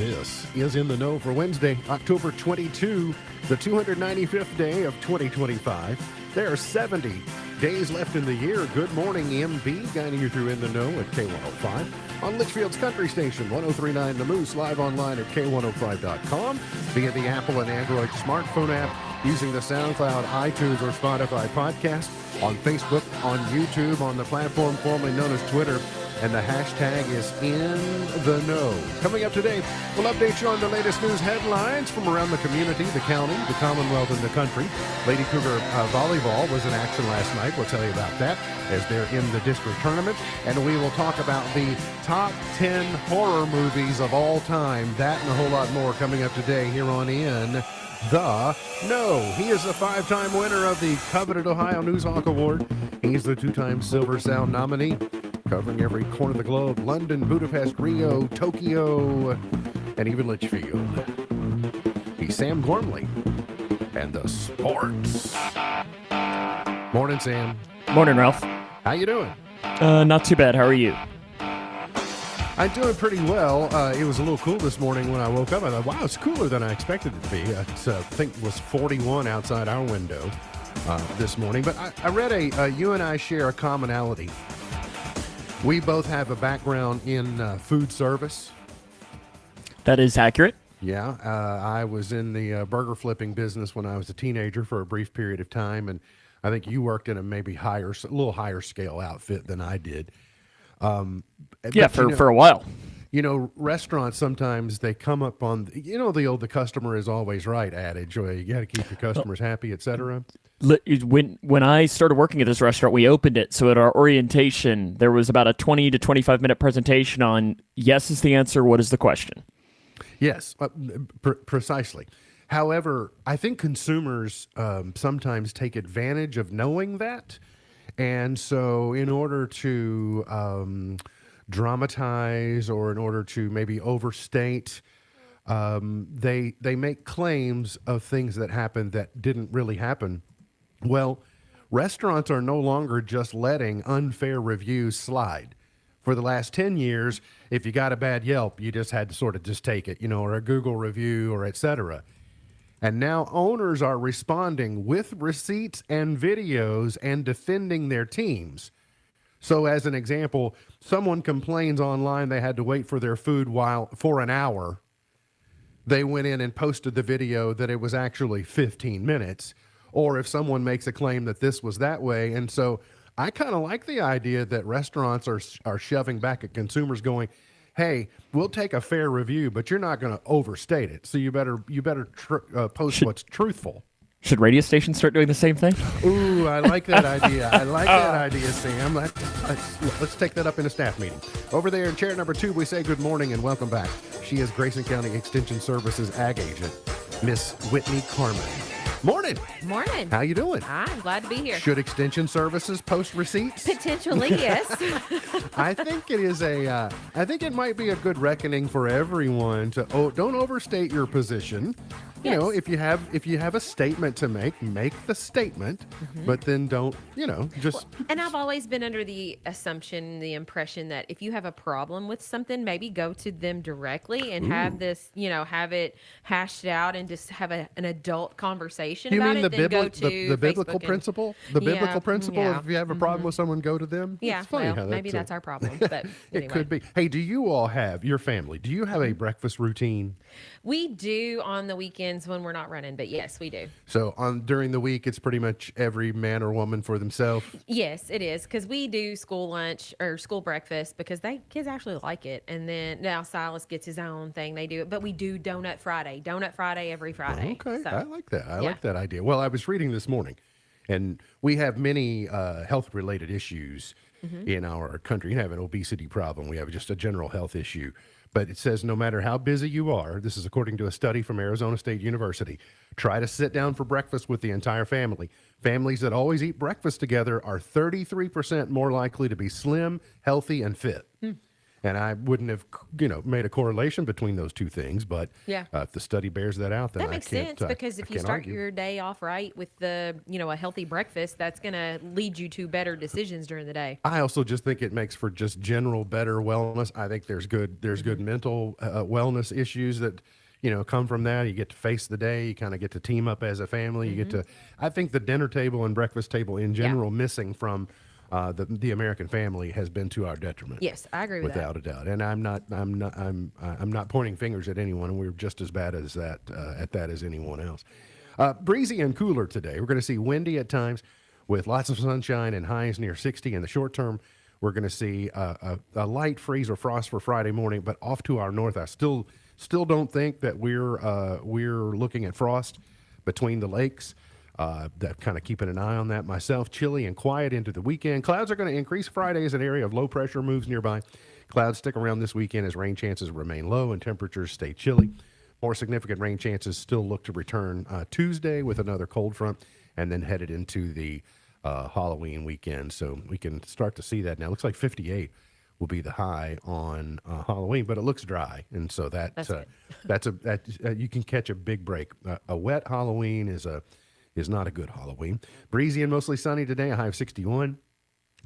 This is In the Know for Wednesday, October 22, the 295th day of 2025. There are 70 days left in the year. Good morning, MB, guiding you through In the Know at K105 on Litchfield's Country Station, 1039 The Moose, live online at K105.com via the Apple and Android smartphone app, using the SoundCloud, iTunes, or Spotify podcast, on Facebook, on YouTube, on the platform formerly known as Twitter, and the hashtag is In the Know. Coming up today, we'll update you on the latest news headlines from around the community, the county, the Commonwealth, and the country. Lady Cougar Volleyball was in action last night. We'll tell you about that as they're in the district tournament. And we will talk about the top 10 horror movies of all time. That and a whole lot more coming up today here on In the Know. He is a 5-time winner of the coveted Ohio Newshawk Award. He's the 2-time Silver Sound nominee, covering every corner of the globe: London, Budapest, Rio, Tokyo, and even Litchfield. He's Sam Gormley and the sports. Morning, Sam. Morning, Ralph. How you doing? Not too bad. How are you? I'm doing pretty well. It was a little cool this morning when I woke up. I thought, wow, it's cooler than I expected it to be. I think it was 41 outside our window this morning. But I read you and I share a commonality. We both have a background in food service. That is accurate. Yeah, I was in the burger flipping business when I was a teenager for a brief period of time, and I think you worked in a little higher scale outfit than I did. Yeah, for a while. You know, restaurants sometimes they come up on the customer is always right adage. You got to keep your customers happy, etc. When I started working at this restaurant, we opened it. So at our orientation, there was about a 20 to 25 minute presentation on yes is the answer, what is the question? Yes, precisely. However, I think consumers sometimes take advantage of knowing that. And so in order to dramatize or in order to maybe overstate, they make claims of things that happened that didn't really happen. Well, restaurants are no longer just letting unfair reviews slide. For the last 10 years, if you got a bad Yelp, you just had to sort of just take it, or a Google review or et cetera. And now owners are responding with receipts and videos and defending their teams. So as an example, someone complains online they had to wait for their food for an hour. They went in and posted the video that it was actually 15 minutes. Or if someone makes a claim that this was that way. And so I kind of like the idea that restaurants are shoving back at consumers going, hey, we'll take a fair review, but you're not going to overstate it. So you better post what's truthful. Should radio stations start doing the same thing? Ooh, I like that idea. I like that idea, Sam. Let's take that up in a staff meeting. Over there in chair number 2, we say good morning and welcome back. She is Grayson County Extension Services Ag Agent, Miss Whitney Carmen. Morning. Morning. How you doing? I'm glad to be here. Should Extension Services post receipts? Potentially, yes. I think it might be a good reckoning for everyone to don't overstate your position. You know, if you have a statement to make the statement, but then don't, just. Well, and I've always been under the assumption, the impression that if you have a problem with something, maybe go to them directly and have this, have it hashed out and just have an adult conversation about it. Then go to the biblical principle? The biblical principle of if you have a problem with someone, go to them? Yeah, it's funny how maybe that's our problem. But anyway. It could be. Hey, do you all have, your family, do you have a breakfast routine? We do on the weekends when we're not running, but yes, we do. So during the week, it's pretty much every man or woman for themselves? Yes, it is, because we do school lunch or school breakfast because kids actually like it. And then now Silas gets his own thing. They do it, but we do Donut Friday every Friday. Okay, so, I like that. I like that idea. Well, I was reading this morning, and we have many health-related issues in our country. You have an obesity problem. We have just a general health issue. But it says no matter how busy you are, this is according to a study from Arizona State University, try to sit down for breakfast with the entire family. Families that always eat breakfast together are 33% more likely to be slim, healthy, and fit. And I wouldn't have, made a correlation between those two things. But Yeah. if the study bears that out, then That makes sense because if you start your day off right with a healthy breakfast, that's going to lead you to better decisions during the day. I also just think it makes for just general better wellness. I think there's good mental wellness issues that come from that. You get to face the day. You kind of get to team up as a family. You get to. I think the dinner table and breakfast table in general missing from the American family has been to our detriment. Yes, I agree with without a doubt. And I'm not pointing fingers at anyone. We're just as bad as that at that as anyone else. Breezy and cooler today. We're going to see windy at times with lots of sunshine and highs near 60 in the short term. We're going to see a light freeze or frost for Friday morning, but off to our north. I still don't think that we're looking at frost between the lakes. That kind of keeping an eye on that myself. Chilly and quiet into the weekend. Clouds are going to increase Friday as an area of low pressure moves nearby. Clouds stick around this weekend as rain chances remain low and temperatures stay chilly. More significant rain chances still look to return Tuesday with another cold front and then headed into the Halloween weekend. So we can start to see that now. It looks like 58 will be the high on Halloween, but it looks dry. And so that's you can catch a big break. A wet Halloween is not a good Halloween. Breezy and mostly sunny today, a high of 61.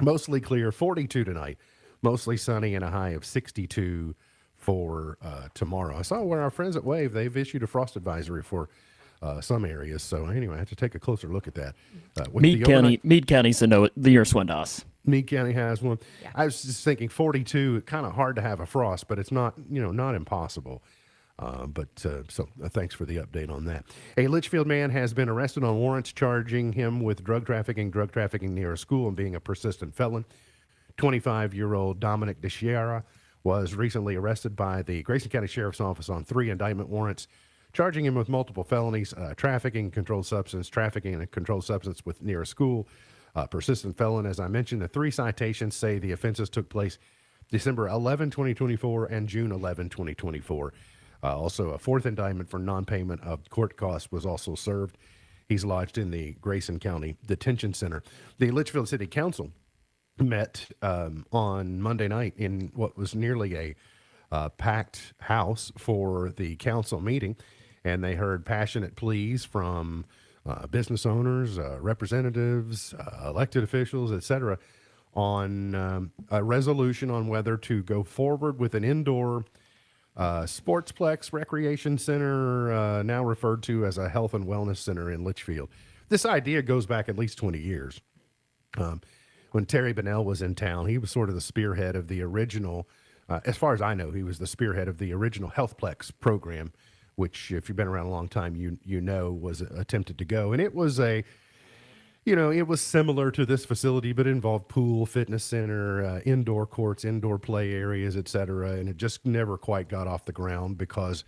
Mostly clear, 42 tonight. Mostly sunny and a high of 62 for tomorrow. I saw where our friends at Wave, they've issued a frost advisory for some areas. So anyway, I have to take a closer look at that. Meade County's the Swindoss. Meade County has one. Yeah. I was just thinking 42, kind of hard to have a frost, but it's not, not impossible. So thanks for the update on that. A Litchfield man has been arrested on warrants charging him with drug trafficking near a school, and being a persistent felon. 25-year-old Dominic DeShiera was recently arrested by the Grayson County Sheriff's Office on 3 indictment warrants, charging him with multiple felonies, trafficking and controlled substance with near a school, persistent felon. As I mentioned, the 3 citations say the offenses took place December 11, 2024 and June 11, 2024. Also, a 4th indictment for non-payment of court costs was also served. He's lodged in the Grayson County Detention Center. The Litchfield City Council met on Monday night in what was nearly a packed house for the council meeting, and they heard passionate pleas from business owners, representatives, elected officials, etc., on a resolution on whether to go forward with an indoor Sportsplex Recreation Center, now referred to as a health and wellness center in Litchfield. This idea goes back at least 20 years. When Terry Bunnell was in town, he was sort of the spearhead of the original, as far as I know, he was the spearhead of the original HealthPlex program, which, if you've been around a long time, you know was attempted to go. And it was it was similar to this facility, but involved pool, fitness center, indoor courts, indoor play areas, et cetera. And it just never quite got off the ground because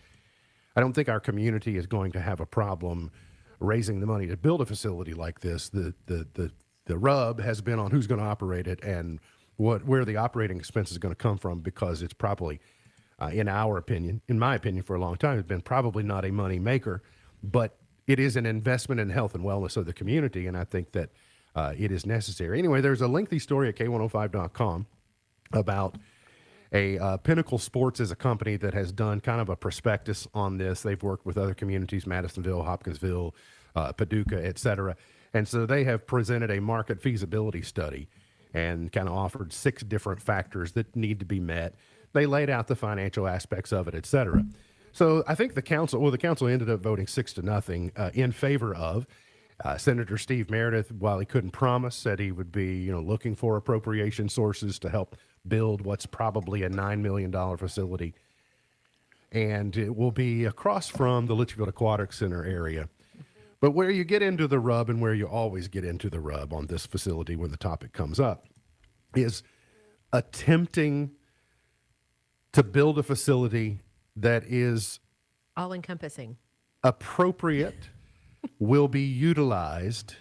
I don't think our community is going to have a problem raising the money to build a facility like this. The rub has been on who's going to operate it and where the operating expense is going to come from, because it's probably, in my opinion, for a long time, it's been probably not a money maker, but it is an investment in health and wellness of the community, and I think that it is necessary. Anyway, there's a lengthy story at K105.com about Pinnacle Sports is a company that has done kind of a prospectus on this. They've worked with other communities, Madisonville, Hopkinsville, Paducah, et cetera. And so they have presented a market feasibility study and kind of offered 6 different factors that need to be met. They laid out the financial aspects of it, et cetera. So I think the council ended up voting 6-0 in favor of. Senator Steve Meredith, while he couldn't promise, said he would be looking for appropriation sources to help build what's probably a $9 million facility. And it will be across from the Litchfield Aquatic Center area. But where you get into the rub, and where you always get into the rub on this facility when the topic comes up, is attempting to build a facility that is all encompassing, appropriate, will be utilized,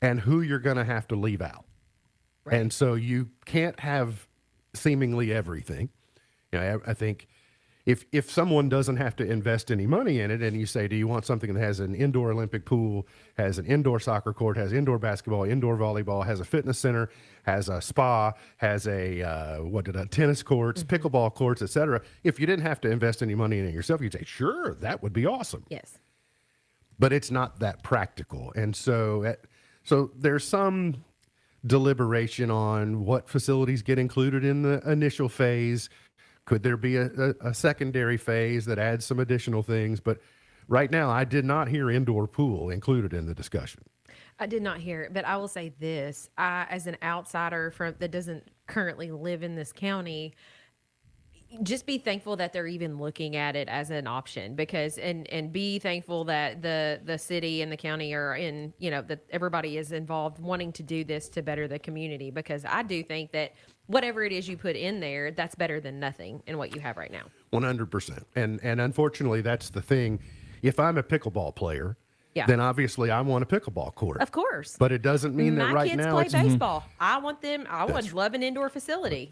and who you're going to have to leave out. Right. And so you can't have seemingly everything. I think if someone doesn't have to invest any money in it, and you say, do you want something that has an indoor Olympic pool, has an indoor soccer court, has indoor basketball, indoor volleyball, has a fitness center, has a spa, has a tennis courts, pickleball courts, etc. If you didn't have to invest any money in it yourself, you'd say, sure, that would be awesome. Yes. But it's not that practical, and so there's some deliberation on what facilities get included in the initial phase. Could there be a secondary phase that adds some additional things? But right now, I did not hear indoor pool included in the discussion. I did not hear it, but I will say this: I, as an outsider that doesn't currently live in this county, just be thankful that they're even looking at it as an option, because and be thankful that the city and the county are in, that everybody is involved wanting to do this to better the community, because I do think that whatever it is you put in there, that's better than nothing in what you have right now. 100%. And unfortunately, that's the thing. If I'm a pickleball player, Yeah. then obviously I want a pickleball court. Of course. But it doesn't mean that My right kids now play it's baseball. I would love an indoor facility,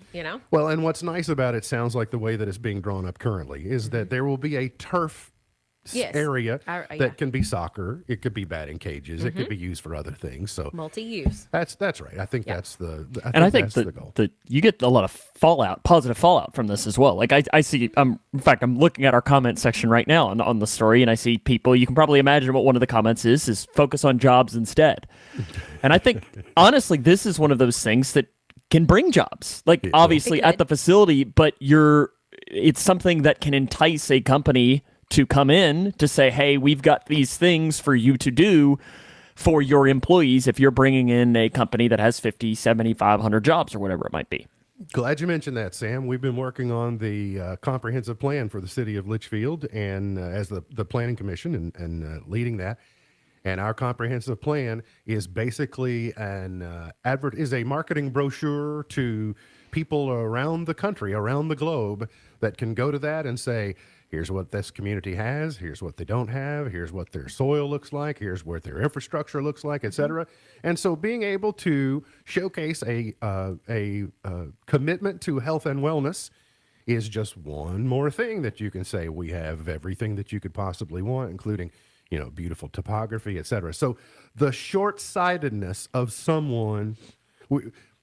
well. And what's nice about it, sounds like the way that it's being drawn up currently, is that there will be a turf Yes. area Yeah. that can be soccer. It could be batting cages. It could be used for other things. So Multi-use. that's right. I think that's I think that's the goal. that you get a lot of positive fallout from this as well. Like I see, in fact, I'm looking at our comment section right now on the story, and I see people. You can probably imagine what one of the comments is focus on jobs instead. And I think honestly, this is one of those things that can bring jobs. Like obviously at the facility, but it's something that can entice a company to come in to say, hey, we've got these things for you to do for your employees if you're bringing in a company that has 50, 75, jobs or whatever it might be. Glad you mentioned that, Sam. We've been working on the comprehensive plan for the city of Litchfield, and as the planning commission and leading that. And our comprehensive plan is basically is a marketing brochure to people around the country, around the globe, that can go to that and say, here's what this community has, here's what they don't have, here's what their soil looks like, here's what their infrastructure looks like, et cetera. And so being able to showcase a commitment to health and wellness is just one more thing that you can say. We have everything that you could possibly want, including, beautiful topography, et cetera. So the short-sightedness of someone,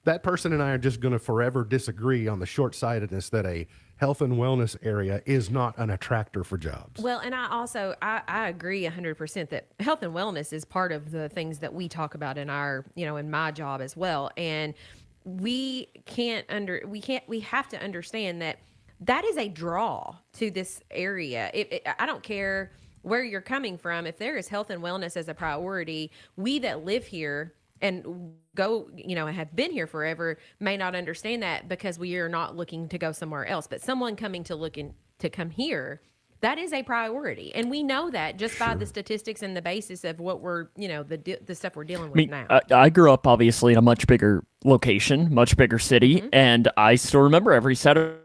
that person and I are just going to forever disagree on the short-sightedness that a health and wellness area is not an attractor for jobs. Well, and I agree 100% that health and wellness is part of the things that we talk about in our, in my job as well. And we have to understand that is a draw to this area. I don't care where you're coming from. If there is health and wellness as a priority, we that live here and go, have been here forever may not understand that, because we are not looking to go somewhere else. But someone coming to come here, that is a priority. And we know that just by the statistics and the basis of what we're, the stuff we're dealing with now. I grew up obviously in a much bigger location, much bigger city. And I still remember every Saturday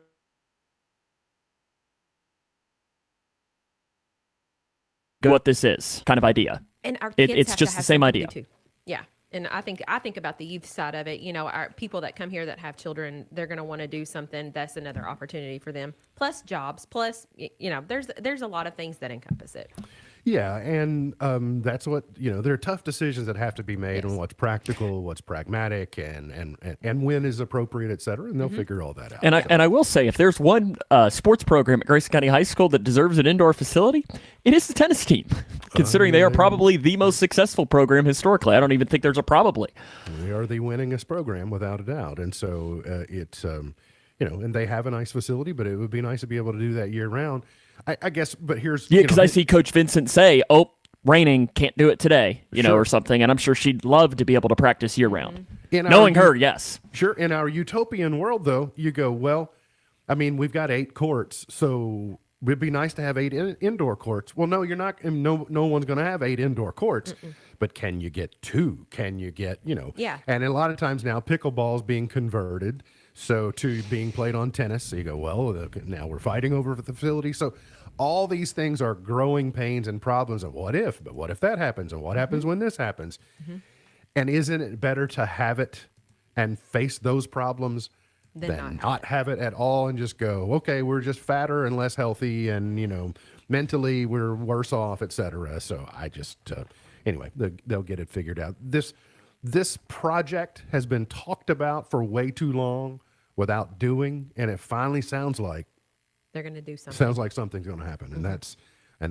what this is kind of idea. And our kids it's have just to the have same something to idea. do too. Yeah. And I think about the youth side of it. Our people that come here that have children, they're going to want to do something. That's another opportunity for them. Plus jobs. Plus, there's a lot of things that encompass it. Yeah, and that's what, there are tough decisions that have to be made on what's practical, what's pragmatic, and when is appropriate, et cetera, and they'll figure all that out. And I will say, if there's one sports program at Grayson County High School that deserves an indoor facility, it is the tennis team, considering they are probably the most successful program historically. I don't even think there's a probably. We are the winningest program, without a doubt, and so it's, and they have a nice facility, but it would be nice to be able to do that year-round. I guess, but here's... Yeah, because I see Coach Vincent say, raining, can't do it today, or something, and I'm sure she'd love to be able to practice year-round. Knowing her, yes. Sure. In our utopian world, though, you go, well, we've got 8 courts, so it'd be nice to have 8 indoor courts. Well, no, you're not. No one's going to have 8 indoor courts. But can you get 2? Can you get, Yeah. And a lot of times now, pickleball's being converted to being played on tennis. So you go, well, now we're fighting over the facility. So all these things are growing pains and problems of what if, but what if that happens? And what happens when this happens? And isn't it better to have it and face those problems Than not have it at all and just go, okay, we're just fatter and less healthy, and mentally we're worse off, etc. So I just anyway, they'll get it figured out. This project has been talked about for way too long without doing, and it finally sounds like they're going to do something. something's going to happen, and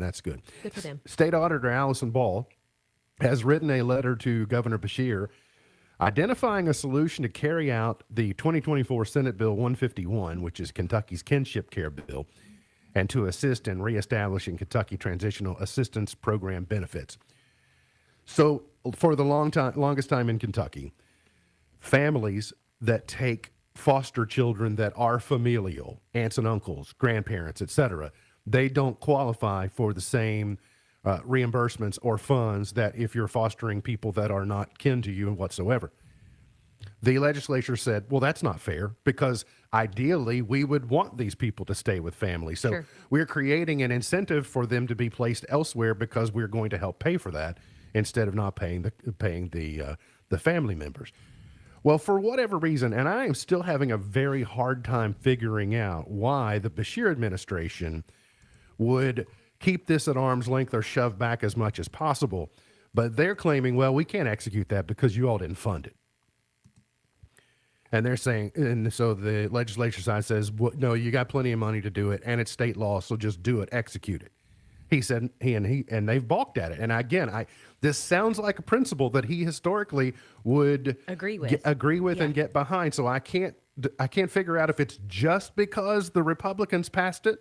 that's good. Good for them. State Auditor Allison Ball has written a letter to Governor Beshear identifying a solution to carry out the 2024 Senate Bill 151, which is Kentucky's kinship care bill, and to assist in reestablishing Kentucky Transitional Assistance Program benefits. So for the longest time in Kentucky, families that take foster children that are familial, aunts and uncles, grandparents, etc., they don't qualify for the same reimbursements or funds that if you're fostering people that are not kin to you whatsoever. The legislature said, well, that's not fair, because ideally we would want these people to stay with family. So Sure. we're creating an incentive for them to be placed elsewhere because we're going to help pay for that instead of not paying the family members. Well, for whatever reason, and I am still having a very hard time figuring out why the Beshear administration would keep this at arm's length or shove back as much as possible. But they're claiming, well, we can't execute that because you all didn't fund it. And they're saying, and so the legislature side says, well, no, you got plenty of money to do it, and it's state law, so just do it, execute it. He said, and they've balked at it. And again, this sounds like a principle that he historically would Agree with. Yeah. And get behind. So I can't figure out if it's just because the Republicans passed it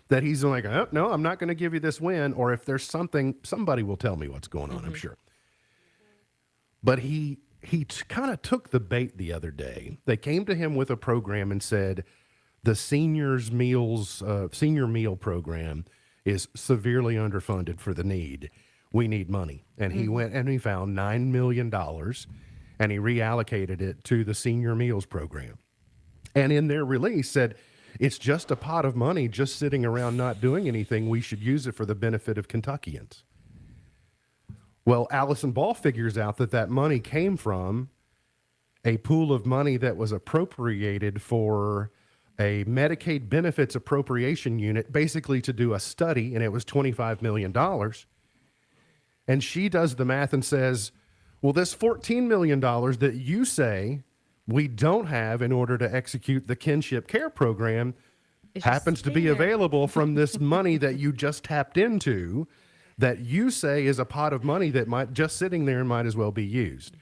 that he's like, oh, no, I'm not going to give you this win, or if there's somebody will tell me what's going on, I'm sure. But he kind of took the bait the other day. They came to him with a program and said, the senior meal program is severely underfunded for the need. We need money. And he went and he found $9 million and he reallocated it to the senior meals program. And in their release said, it's just a pot of money just sitting around not doing anything. We should use it for the benefit of Kentuckians. Well, Allison Ball figures out that money came from a pool of money that was appropriated for a Medicaid benefits appropriation unit, basically to do a study, and it was $25 million. And she does the math and says, well, this $14 million that you say we don't have in order to execute the kinship care program It's just happens to be sitting there. available from this money that you just tapped into, that you say is a pot of money that might just sitting there and might as well be used.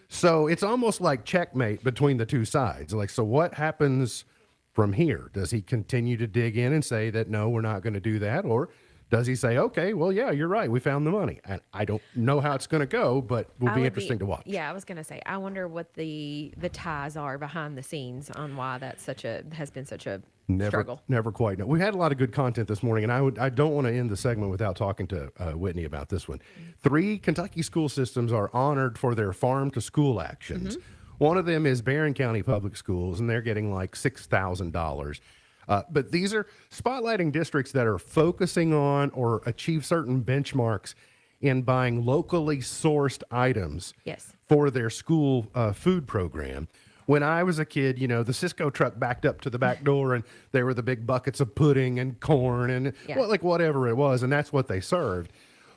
So it's almost like checkmate between the two sides. Like, so what happens from here? Does he continue to dig in and say that, no, we're not going to do that? Or does he say, okay, well, yeah, you're right, we found the money? And I don't know how it's going to go, but will be interesting to watch. Yeah, I was going to say, I wonder what the ties are behind the scenes on why that's has been such a struggle. Never quite know. We had a lot of good content this morning, and I don't want to end the segment without talking to Whitney about this one. 3 Kentucky school systems are honored for their farm to school actions. One of them is Barron County Public Schools, and they're getting like $6,000. But these are spotlighting districts that are focusing on or achieve certain benchmarks in buying locally sourced items Yes. for their school food program. When I was a kid, the Cisco truck backed up to the back door and there were the big buckets of pudding and corn and whatever it was, and that's what they served.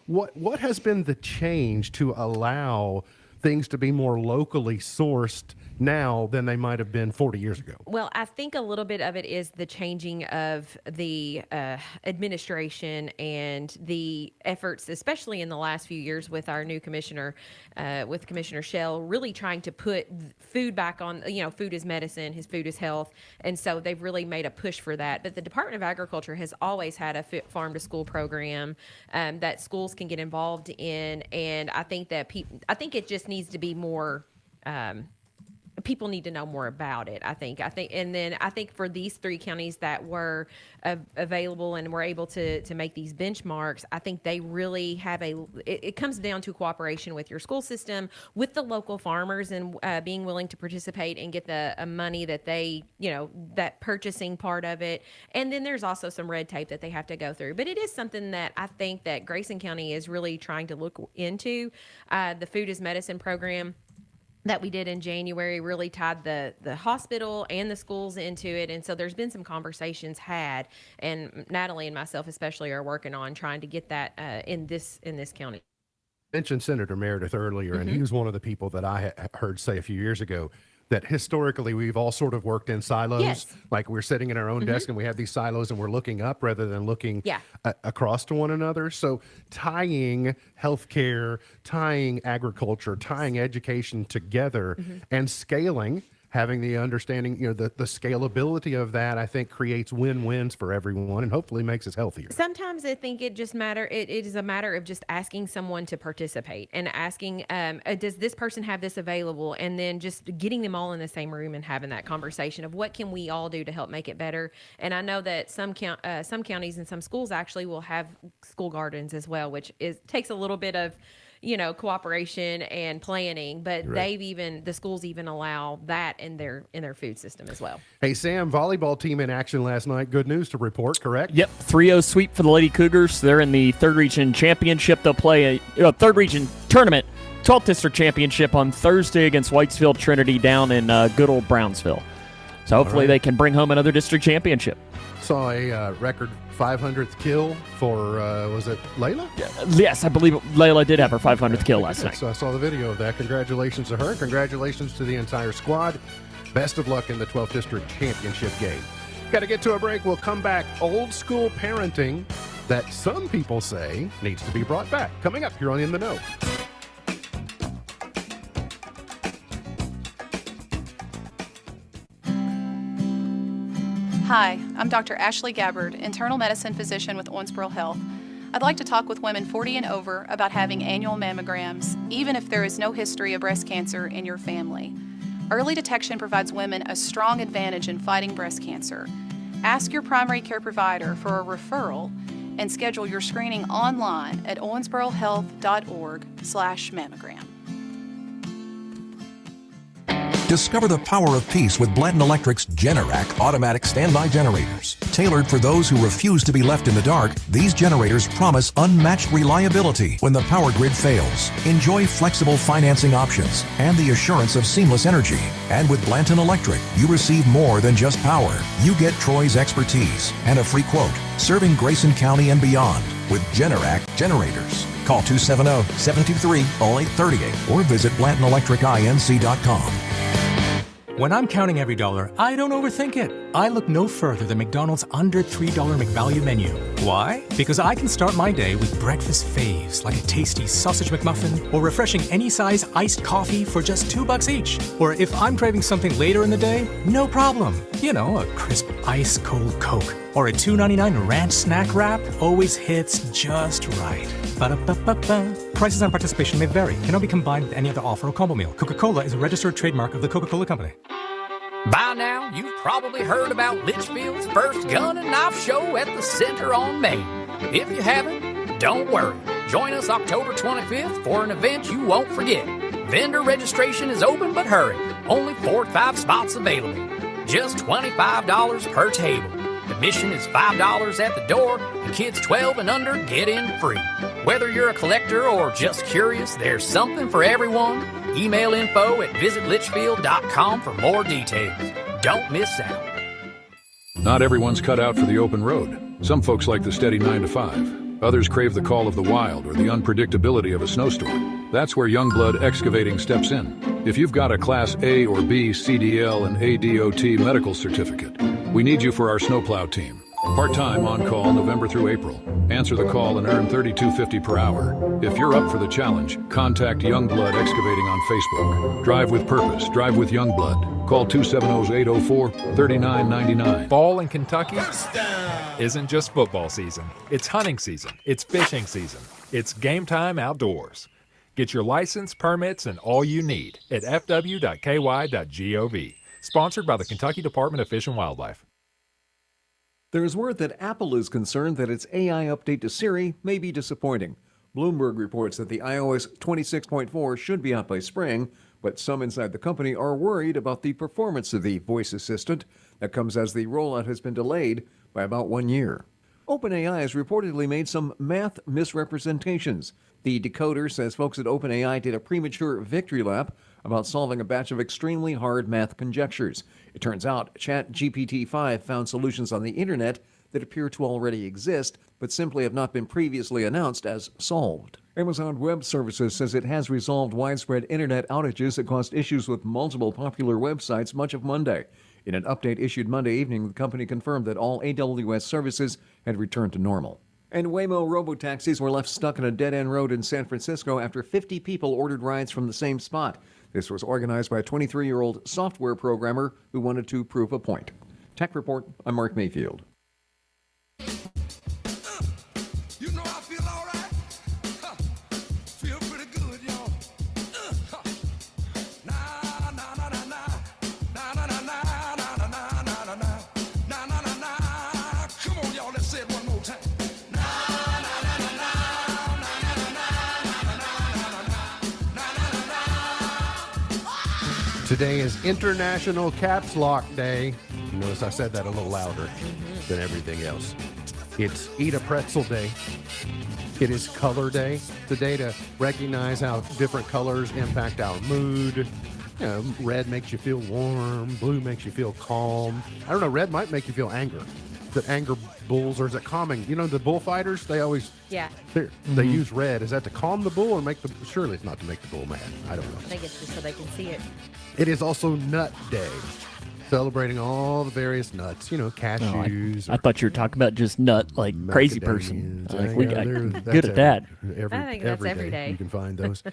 What has been the change to allow things to be more locally sourced now than they might have been 40 years ago? Well, I think a little bit of it is the changing of the administration and the efforts, especially in the last few years with our new commissioner, with Commissioner Shell, really trying to put food back on, food is medicine, his food is health. And so they've really made a push for that. But the Department of Agriculture has always had a farm to school program that schools can get involved in. And I think that it just needs to be more, people need to know more about it. I think, and then I think for these 3 counties that were available and were able to make these benchmarks, I think they really have it comes down to cooperation with your school system, with the local farmers, and being willing to participate and get the money that they, that purchasing part of it. And then there's also some red tape that they have to go through. But it is something that I think that Grayson County is really trying to look into. The Food is Medicine program. that we did in January really tied the hospital and the schools into it. And so there's been some conversations had, and Natalie and myself especially are working on trying to get that in this county. Mentioned Senator Meredith earlier, and he was one of the people that I heard say a few years ago that historically we've all sort of worked in silos. Yes. Like we're sitting in our own desk and we have these silos and we're looking up rather than looking across to one another. So tying healthcare, tying agriculture, tying education together and scaling, having the understanding, the scalability of that, I think creates win-wins for everyone and hopefully makes us healthier. Sometimes I think it is a matter of just asking someone to participate and asking, does this person have this available? And then just getting them all in the same room and having that conversation of what can we all do to help make it better. And I know that some counties and some schools actually will have school gardens as well, which takes a little bit of cooperation and planning, but the schools even allow that in their food system as well. Hey, Sam, volleyball team in action last night. Good news to report, correct? Yep, 3-0 sweep for the Lady Cougars. They're in the 3rd Region Championship. They'll play a 3rd Region Tournament, 12th District Championship on Thursday against Whitesfield Trinity down in good old Brownsville. So hopefully they can bring home another district championship. Saw a record 500th kill for, was it Layla? Yes, I believe Layla did have her 500th kill last night. So I saw the video of that. Congratulations to her. Congratulations to the entire squad. Best of luck in the 12th District Championship game. Got to get to a break. We'll come back. Old school parenting that some people say needs to be brought back. Coming up here on In the Know. Hi, I'm Dr. Ashley Gabbard, internal medicine physician with Owensboro Health. I'd like to talk with women 40 and over about having annual mammograms, even if there is no history of breast cancer in your family. Early detection provides women a strong advantage in fighting breast cancer. Ask your primary care provider for a referral and schedule your screening online at owensborohealth.org/mammogram. Discover the power of peace with Blanton Electric's Generac automatic standby generators. Tailored for those who refuse to be left in the dark, these generators promise unmatched reliability when the power grid fails. Enjoy flexible financing options and the assurance of seamless energy. And with Blanton Electric, you receive more than just power. You get Troy's expertise and a free quote, serving Grayson County and beyond with Generac generators. Call 270-723-0838 or visit BlantonElectricINC.com. When I'm counting every dollar, I don't overthink it. I look no further than McDonald's under $3 McValue menu. Why? Because I can start my day with breakfast faves like a tasty sausage McMuffin or refreshing any size iced coffee for just $2 each. Or if I'm craving something later in the day, no problem. You know, a crisp ice cold Coke or a $2.99 ranch snack wrap always hits just right. Ba-da-ba-ba-ba. Prices and participation may vary. Cannot be combined with any other offer or combo meal. Coca-Cola is a registered trademark of the Coca-Cola Company. By now, you've probably heard about Litchfield's first gun and knife show at the Center on Main. If you haven't, don't worry. Join us October 25th for an event you won't forget. Vendor registration is open, but hurry. Only 4 to 5 spots available. Just $25 per table. Admission is $5 at the door, and kids 12 and under get in free. Whether you're a collector or just curious, there's something for everyone. Email info@visitlitchfield.com for more details. Don't miss out. Not everyone's cut out for the open road. Some folks like the steady 9 to 5. Others crave the call of the wild or the unpredictability of a snowstorm. That's where Youngblood Excavating steps in. If you've got a Class A or B CDL and ADOT medical certificate, we need you for our snowplow team. Part-time on-call November through April. Answer the call and earn $32.50 per hour. If you're up for the challenge, contact Youngblood Excavating on Facebook. Drive with purpose. Drive with Youngblood. Call 270-804-3999. Fall in Kentucky isn't just football season. It's hunting season. It's fishing season. It's game time outdoors. Get your license, permits, and all you need at fw.ky.gov. Sponsored by the Kentucky Department of Fish and Wildlife. There is word that Apple is concerned that its AI update to Siri may be disappointing. Bloomberg reports that the iOS 26.4 should be out by spring, but some inside the company are worried about the performance of the voice assistant. That comes as the rollout has been delayed by about 1 year. OpenAI has reportedly made some math misrepresentations. The Decoder says folks at OpenAI did a premature victory lap about solving a batch of extremely hard math conjectures. It turns out ChatGPT-5 found solutions on the internet that appear to already exist, but simply have not been previously announced as solved. Amazon Web Services says it has resolved widespread internet outages that caused issues with multiple popular websites much of Monday. In an update issued Monday evening, the company confirmed that all AWS services had returned to normal. And Waymo robotaxis were left stuck in a dead-end road in San Francisco after 50 people ordered rides from the same spot. This was organized by a 23-year-old software programmer who wanted to prove a point. Tech Report, I'm Mark Mayfield. You know I feel all right. Feel pretty good, y'all. Nah, nah, nah, nah, nah. Nah, nah, nah, nah, nah, nah, nah, nah, nah, nah. Nah, nah, nah, nah. Come on, y'all, let's say it one more time. Today is International Caps Lock Day. You notice I said that a little louder than everything else. It's Eat a Pretzel Day. It is Color Day. It's a day to recognize how different colors impact our mood. You know, red makes you feel warm. Blue makes you feel calm. I don't know, red might make you feel anger. Is it anger bulls or is it calming? You know, the bullfighters, they always they use red. Is that to calm the bull or make the... Surely it's not to make the bull mad. I don't know. I think it's just so they can see it. It is also Nut Day, celebrating all the various nuts, you know, cashews. I thought you were talking about just nut, like crazy person. macadamias. Like, we Yeah, got good at that. Every, I think that's every day. You can find those.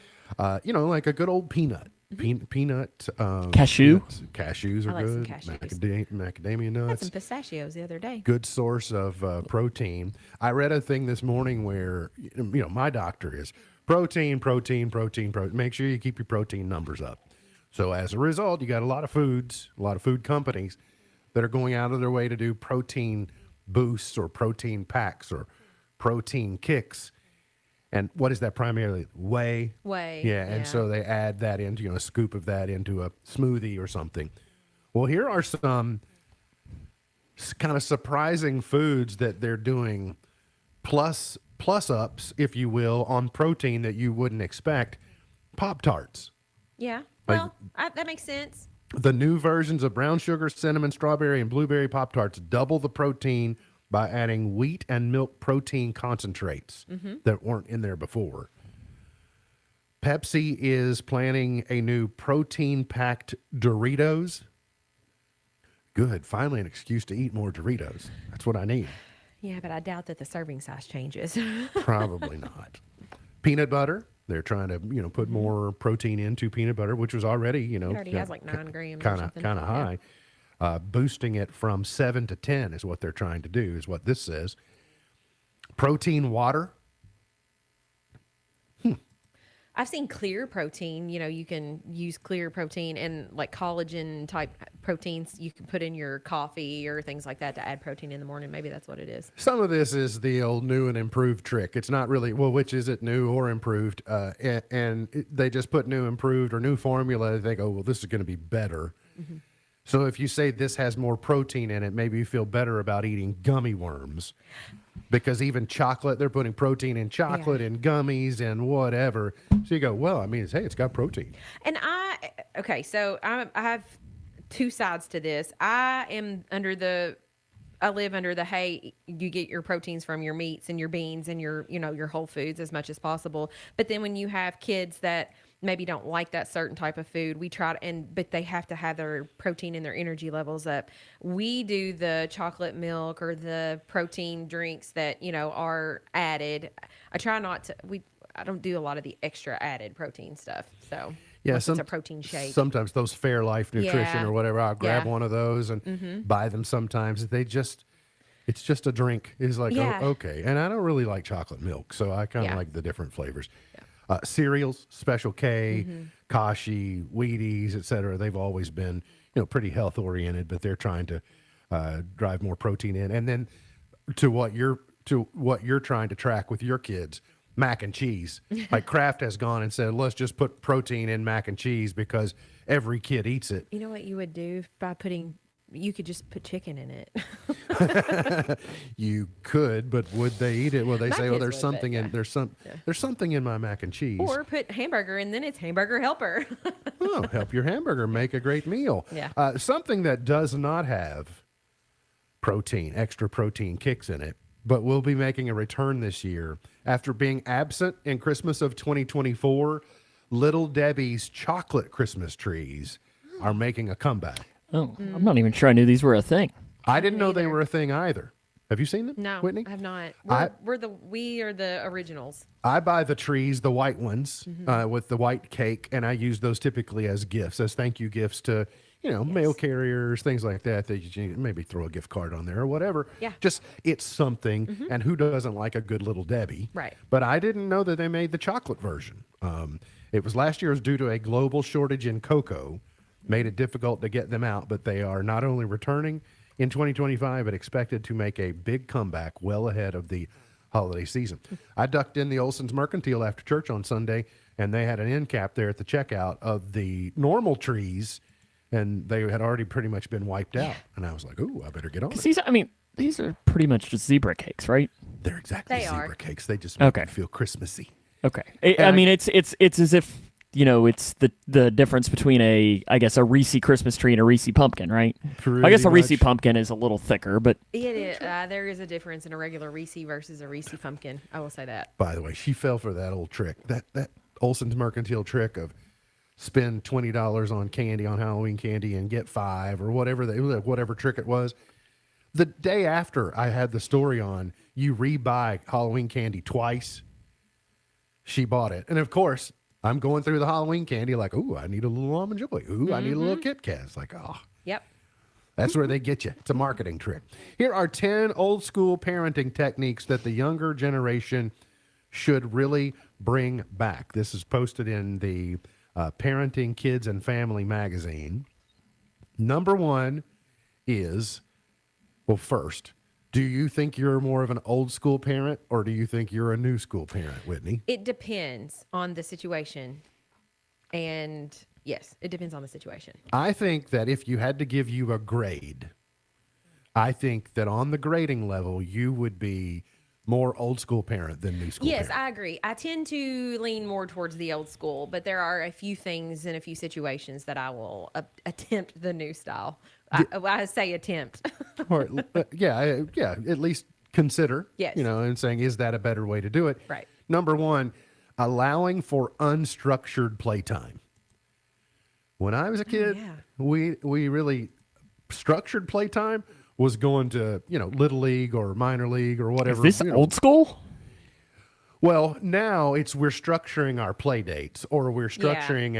You know, like a good old peanut. Peanut. Cashew? Nuts. Cashews are I like some good. cashews. Macadamia I had nuts. some pistachios the other day. Good source of protein. I read a thing this morning where, you know, my doctor is protein. Make sure you keep your protein numbers up. So as a result, you got a lot of food companies that are going out of their way to do protein boosts or protein packs or protein kicks. And what is that primarily? Whey. Yeah, and so they add that into, you know, a scoop of that into a smoothie or something. Well, here are some kind of surprising foods that they're doing plus ups, if you will, on protein that you wouldn't expect. Pop-Tarts. Yeah. Like- Well, that makes sense. The new versions of brown sugar, cinnamon, strawberry, and blueberry Pop-Tarts double the protein by adding wheat and milk protein concentrates that weren't in there before. Pepsi is planning a new protein-packed Doritos. Good. Finally, an excuse to eat more Doritos. That's what I need. Yeah, but I doubt that the serving size changes. Probably not. Peanut butter. They're trying to, you know, put more protein into peanut butter, which was already, you know, It already has like 9 grams or kind something. of high. Boosting it from 7 to 10 is what they're trying to do, is what this says. Protein water. I've seen clear protein. You know, you can use clear protein and like collagen type proteins you can put in your coffee or things like that to add protein in the morning. Maybe that's what it is. Some of this is the old new and improved trick. It's not really, well, which is it, new or improved? They just put new, improved, or new formula. They think, oh, well, this is going to be better. So if you say this has more protein in it, maybe you feel better about eating gummy worms. Because even chocolate, they're putting protein in chocolate and gummies and whatever. So you go, well, I mean, it's got protein. And so I have two sides to this. I live under the, hey, you get your proteins from your meats and your beans and your, you know, your whole foods as much as possible. But then when you have kids that maybe don't like that certain type of food, we try to, but they have to have their protein and their energy levels up. We do the chocolate milk or the protein drinks that, you know, are added. I try not to, I don't do a lot of the extra added protein stuff. So it's a protein shake. Sometimes those Fairlife Nutrition or whatever, I'll grab one of those and buy them sometimes. It's just a drink. It's like, oh, okay. And I don't really like chocolate milk, so I kind of like the different flavors. Cereals, Special K, Kashi, Wheaties, etc. They've always been, you know, pretty health oriented, but they're trying to drive more protein in. And then to what you're trying to track with your kids, mac and cheese. Like Kraft has gone and said, let's just put protein in mac and cheese because every kid eats it. You know what you would do by putting You could just put chicken in it. You could, but would they eat it? Well, they My say, well, kids there's would, something but in there's something in my mac and cheese. Or put hamburger and then it's hamburger helper. Oh, help your hamburger make a great meal. Yeah. Something that does not have extra protein kicks in it, but will be making a return this year after being absent in Christmas of 2024. Little Debbie's chocolate Christmas trees are making a comeback. Oh, I'm not even sure I knew these were a thing. I didn't know they either. were a thing either. Have you seen them? No, Whitney? I have not. I- We are the originals. I buy the trees, the white ones, with the white cake, and I use those typically as gifts, as thank you gifts to, mail carriers, things like that. That you maybe throw a gift card on there or whatever. Yeah. Just it's something, and who doesn't like a good little Debbie? Right. But I didn't know that they made the chocolate version. It was last year was due to a global shortage in cocoa, made it difficult to get them out. But they are not only returning in 2025, but expected to make a big comeback well ahead of the holiday season. I ducked in the Olson's Mercantile after church on Sunday, and they had an end cap there at the checkout of the normal trees, and they had already pretty much been wiped out. And I was like, ooh, I better get on it. These are pretty much just zebra cakes, right? They're exactly They zebra are. cakes. They just make Okay. you feel Christmassy. Okay. It's as if it's the difference between a Reese Christmas tree and a Reese pumpkin, right? I guess a Reese much. pumpkin is a little thicker, but There is a difference in a regular Reese versus a Reese pumpkin. I will say that. By the way, she fell for that old trick, that Olson's Mercantile trick of spend $20 on candy, on Halloween candy, and get 5 or whatever trick it was. The day after I had the story on, you rebuy Halloween candy twice. She bought it, and of course, I'm going through the Halloween candy like, ooh, I need a little Almond Joy. Ooh, I need a little Kit Kat. It's like, oh. Yep. That's where they get you. It's a marketing trick. Here are 10 old school parenting techniques that the younger generation should really bring back. This is posted in the Parenting Kids and Family magazine. Number 1 is, first, do you think you're more of an old school parent or do you think you're a new school parent, Whitney? It depends on the situation. And yes, it depends on the situation. I think that if you had to give you a grade, I think that on the grading level, you would be more old school parent than new school Yes, parent. I agree. I tend to lean more towards the old school, but there are a few things and a few situations that I will attempt the new style. I say attempt. Or, at least consider, Yes. And saying, is that a better way to do it? Right. Number 1, allowing for unstructured playtime. When I was a kid, yeah. we really structured playtime was going to, Little League or minor league or whatever. is this old school? Well, now we're structuring our play dates, or we're structuring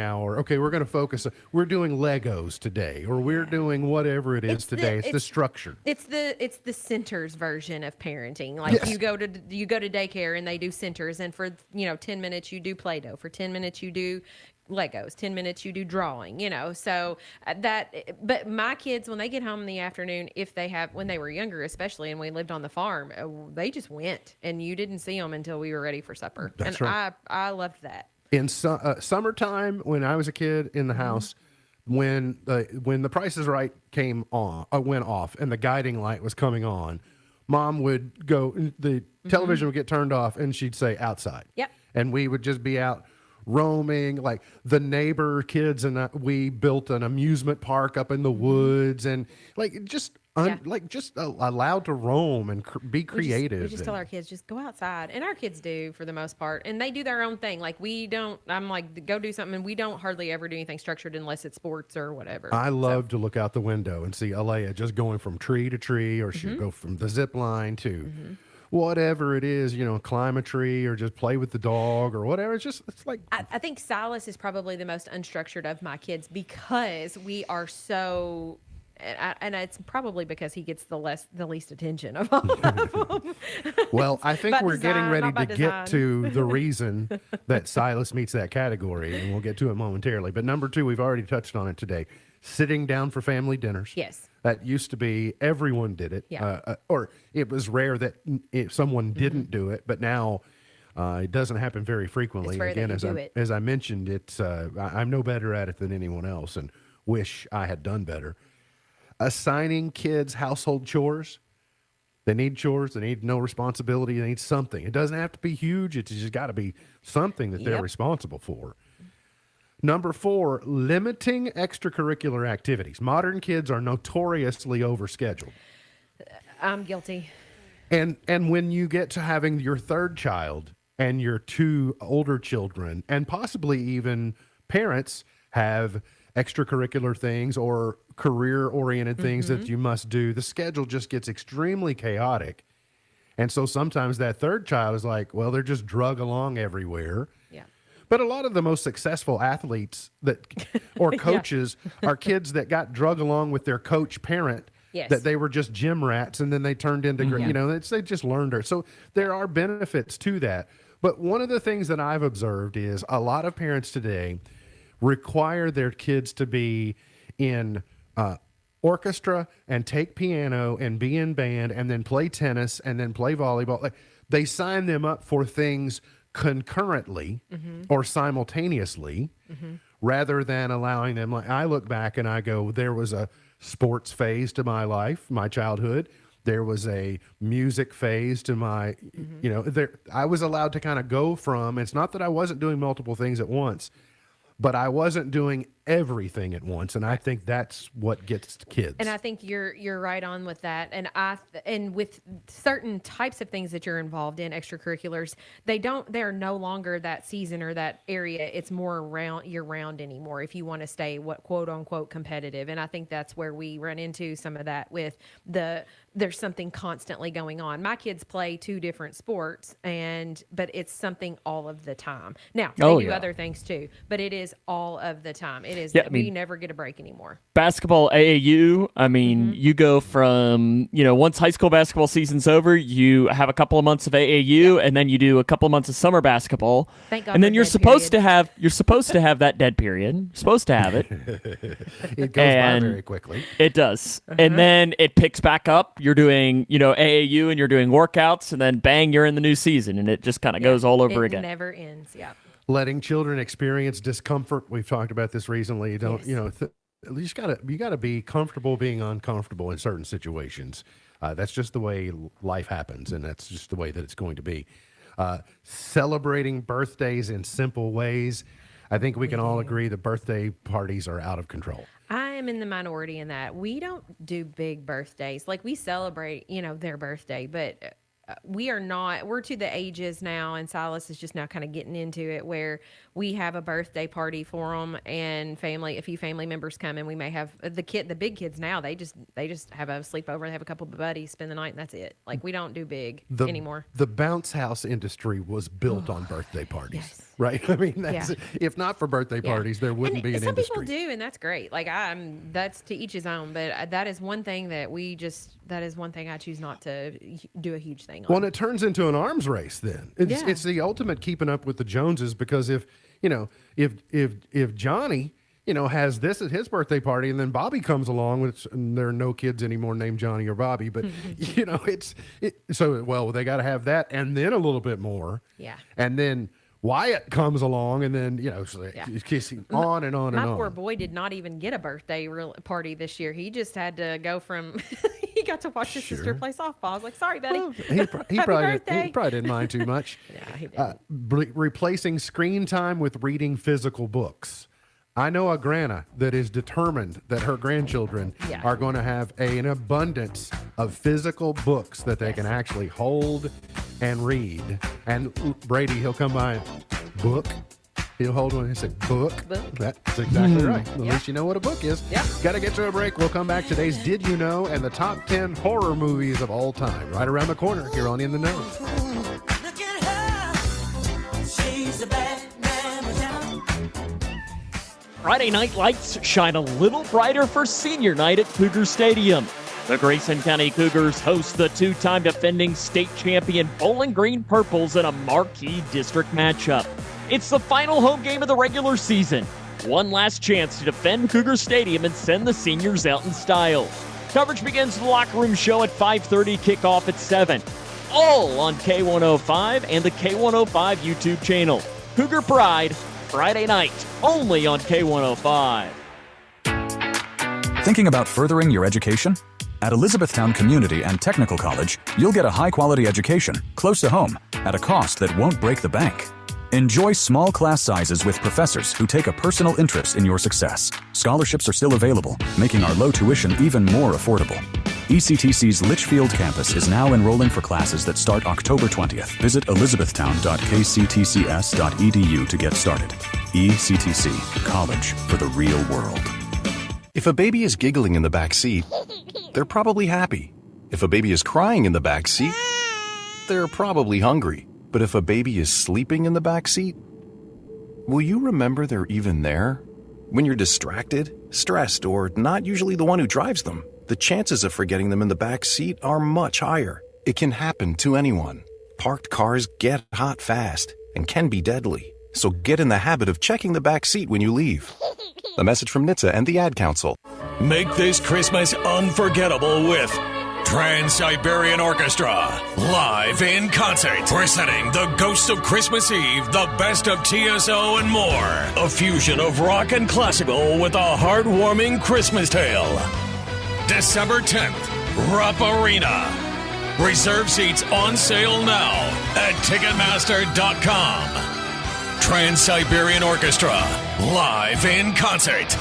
we're going to focus, we're doing Legos today, or we're doing whatever it is today. It's the structure. It's the centers version of parenting. Like Yes. you go to daycare and they do centers, and for 10 minutes you do Play-Doh, for 10 minutes you do Legos, 10 minutes you do drawing, so but my kids, when they get home in the afternoon, when they were younger especially, and we lived on the farm, they just went, and you didn't see them until we were ready for supper. That's and right. I loved that. In summertime, when I was a kid in the house, when the Price is Right went off and the guiding light was coming on, Mom would go, the television would get turned off, and she'd say outside. Yep. And we would just be out roaming, like the neighbor kids, and we built an amusement park up in the woods, and just allowed to roam and be creative. We just tell our kids, just go outside. And our kids do for the most part. And they do their own thing. Like I'm like, go do something. And we don't hardly ever do anything structured unless it's sports or whatever. I love to look out the window and see Alea just going from tree to tree, or she'll go from the zip line to whatever it is, climb a tree or just play with the dog or whatever. It's like, I think Silas is probably the most unstructured of my kids because we are so, and it's probably because he gets the least attention of all of them. well, I think By we're getting design, ready not by to design. get to the reason that Silas meets that category, and we'll get to it momentarily. But number 2, we've already touched on it today. Sitting down for family dinners. Yes. That used to be, everyone did it. Yeah. Or it was rare that if someone didn't do it, but now it doesn't happen very frequently. It's rare that Again, you do it. as I mentioned, I'm no better at it than anyone else, and wish I had done better. assigning kids household chores. They need chores. They need no responsibility. They need something. It doesn't have to be huge. It's just got to be something that they're responsible for. Number 4, limiting extracurricular activities. Modern kids are notoriously overscheduled. I'm guilty. And when you get to having your third child and your 2 older children, and possibly even parents have extracurricular things or career-oriented things that you must do, the schedule just gets extremely chaotic. And so sometimes that third child is like, well, they're just drug along everywhere. Yeah. But a lot of the most successful athletes that or coaches are kids that got drug along with their coach parent. Yes. That they were just gym rats and then they turned into, you know, they just learned it. So there are benefits to that. But one of the things that I've observed is a lot of parents today require their kids to be in orchestra and take piano and be in band and then play tennis and then play volleyball. Like, they sign them up for things concurrently or simultaneously rather than allowing them. Like, I look back and I go, there was a sports phase to my life, my childhood. There was a music phase to my, you know, I was allowed to kind of go from, it's not that I wasn't doing multiple things at once, but I wasn't doing everything at once, and I think that's what gets kids. And I think you're right on with that. And with certain types of things that you're involved in, extracurriculars, they're no longer that season or that area. It's more year round anymore. If you want to stay quote unquote competitive, and I think that's where we run into some of that with there's something constantly going on. My kids play 2 different sports, but it's something all of the time. Now they do other things too, but it is all of the time. It is that we never get a break anymore. Basketball AAU, I mean, you go from, you know, once high school basketball season's over, you have a couple of months of AAU and then you do a couple of months of summer basketball. Thank God and then for you're dead supposed period. to have that dead period. You're supposed to have it. It goes by very quickly. It does. And then it picks back up. You're doing, you know, AAU and you're doing workouts, and then bang, you're in the new season, and it just kind of goes all over again. It never ends. Yeah. Letting children experience discomfort. We've talked about this recently. You don't, you know, you gotta be comfortable being uncomfortable in certain situations. That's just the way life happens, and that's just the way that it's going to be. Celebrating birthdays in simple ways. I think we can all agree that birthday parties are out of control. I am in the minority in that. We don't do big birthdays. Like, we celebrate, you know, their birthday, but we're to the ages now, and Silas is just now kind of getting into it, where we have a birthday party for them, and a few family members come, and we may have the big kids now, they just have a sleepover, they have a couple of buddies, spend the night, and that's it. Like, we don't do big anymore. The bounce house industry was built on birthday parties, right? I mean, if not for birthday parties, there wouldn't be an some industry. Some people do, and that's great. Like, that's to each his own, but that is one thing that I choose not to do a huge thing on. Well, and it turns into an arms race then. It's the ultimate keeping up with the Joneses, because if Johnny, you know, has this at his birthday party, and then Bobby comes along, and there are no kids anymore named Johnny or Bobby, but you know, they got to have that and then a little bit more. Yeah. And then Wyatt comes along, and then, you know, kissing on and on and on. My poor boy did not even get a birthday party this year. He just had to go from. He got to watch his sister play softball. I was like, sorry, buddy. Well, he probably didn't mind too much. Yeah, he didn't. Replacing screen time with reading physical books. I know a grandma that is determined that her grandchildren are going to have an abundance of physical books that they can actually hold and read. And Brady, he'll come by and book. He'll hold one and say, book. That's exactly right. At least you know what a book is. Yep. Got to get to a break. We'll come back. Today's Did You Know? And the top 10 horror movies of all time. Right around the corner here on In the Know. Look at her. She's a bad man. Friday night lights shine a little brighter for senior night at Cougar Stadium. The Grayson County Cougars host the 2-time defending state champion Bowling Green Purples in a marquee district matchup. It's the final home game of the regular season. One last chance to defend Cougar Stadium and send the seniors out in style. Coverage begins the locker room show at 5:30, kickoff at 7. All on K105 and the K105 YouTube channel. Cougar Pride, Friday night, only on K105. Thinking about furthering your education? At Elizabethtown Community and Technical College, you'll get a high-quality education, close to home, at a cost that won't break the bank. Enjoy small class sizes with professors who take a personal interest in your success. Scholarships are still available, making our low tuition even more affordable. ECTC's Litchfield campus is now enrolling for classes that start October 20th. Visit elizabethtown.kctcs.edu to get started. ECTC, college for the real world. If a baby is giggling in the back seat, they're probably happy. If a baby is crying in the back seat, they're probably hungry. But if a baby is sleeping in the back seat, will you remember they're even there? When you're distracted, stressed, or not usually the one who drives them, the chances of forgetting them in the back seat are much higher. It can happen to anyone. Parked cars get hot fast and can be deadly. So get in the habit of checking the back seat when you leave. A message from NHTSA and the Ad Council. Make this Christmas unforgettable with Trans-Siberian Orchestra, live in concert, presenting The Ghost of Christmas Eve, the best of TSO and more. A fusion of rock and classical with a heartwarming Christmas tale. December 10th, Rupp Arena. Reserve seats on sale now at Ticketmaster.com. Trans-Siberian Orchestra, live in concert.